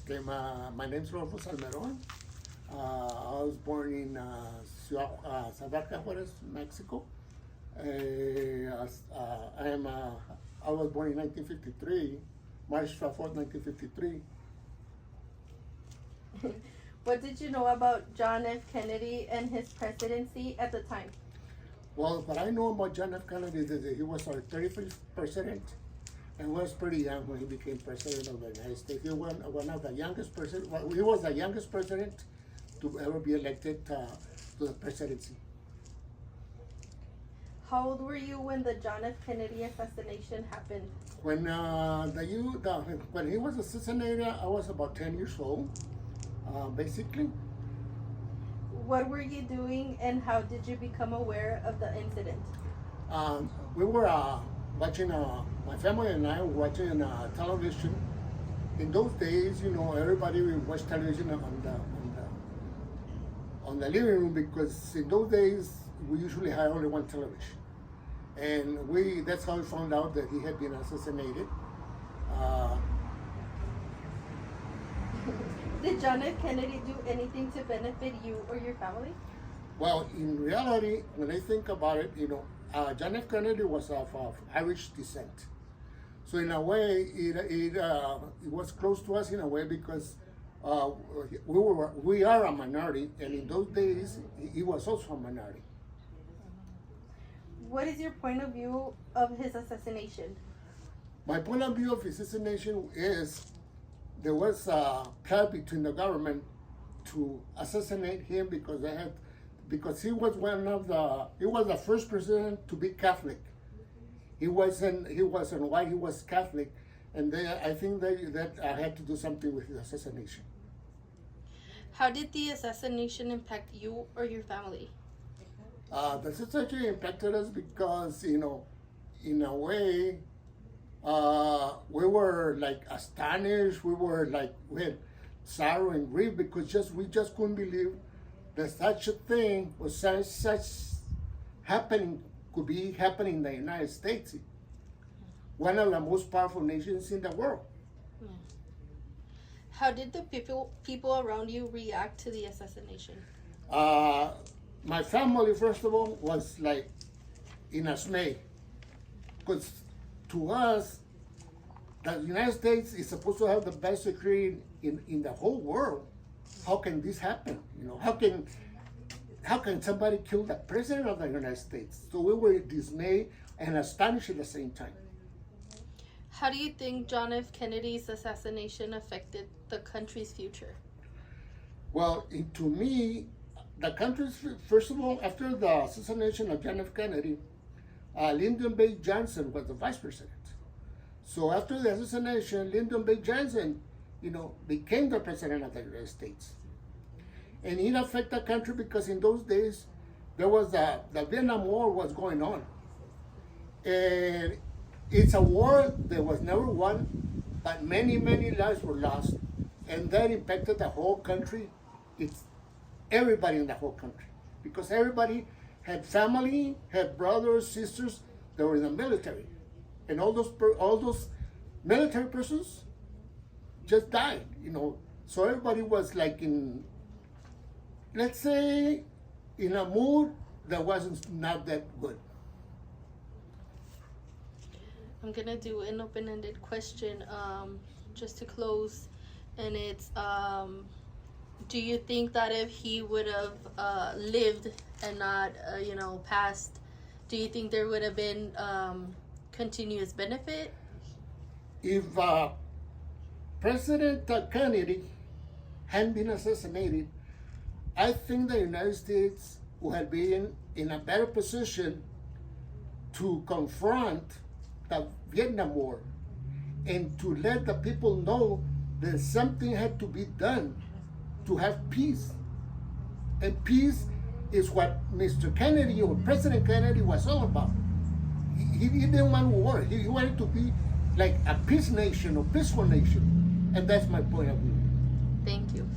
Okay, my name's Rodolfo Salmeron. I was born in Zavarca, Juarez, Mexico. I was born in 1953, March 4th, 1953. What did you know about John F. Kennedy and his presidency at the time? Well, what I know about John F. Kennedy is that he was our 35th president and was pretty young when he became president of the United States. He was one of the youngest president. Well, he was the youngest president to ever be elected to the presidency. How old were you when the John F. Kennedy assassination happened? When when he was assassinated, I was about 10 years old, basically. What were you doing and how did you become aware of the incident? We were watching, my family and I were watching television. In those days, you know, everybody would watch television on the living room because in those days we usually had only one television. And that's how we found out that he had been assassinated. Did John F. Kennedy do anything to benefit you or your family? Well, in reality, when I think about it, you know, John F. Kennedy was of Irish descent. So in a way, it was close to us in a way because we are a minority, and in those days, he was also a minority. What is your point of view of his assassination? My point of view of his assassination is there was a plot between the government to assassinate him because he was the first president to be Catholic. He wasn't white, he was Catholic, and I think that had to do something with his assassination. How did the assassination impact you or your family? The assassination impacted us because, you know, in a way, we were like astonished. We had sorrow and grief because we just couldn't believe that such a thing was such could be happening in the United States, one of the most powerful nations in the world. How did the people around you react to the assassination? My family, first of all, was like in a dismay because to us, the United States is supposed to have the best security in the whole world. How can this happen? You know, how can somebody kill the president of the United States? So we were dismayed and astonished at the same time. How do you think John F. Kennedy's assassination affected the country's future? Well, to me, the country's, first of all, after the assassination of John F. Kennedy, Lyndon B. Johnson was the vice president. So after the assassination, Lyndon B. Johnson, you know, became the president of the United States. And it affected the country because in those days, there was the Vietnam War was going on. And it's a war that was never won, but many, many lives were lost. And that impacted the whole country. It's everybody in the whole country. Because everybody had family, had brothers, sisters that were in the military. And all those military persons just died, you know. So everybody was like in, let's say, in a mood that wasn't not that good. I'm gonna do an open-ended question just to close, and it's do you think that if he would have lived and not passed, do you think there would have been continuous benefit? If President Kennedy hadn't been assassinated, I think the United States would have been in a better position to confront the Vietnam War and to let the people know that something had to be done to have peace. And peace is what Mr. Kennedy or President Kennedy was all about. He didn't want war. He wanted to be like a peace nation or peaceful nation. And that's my point of view. Thank you.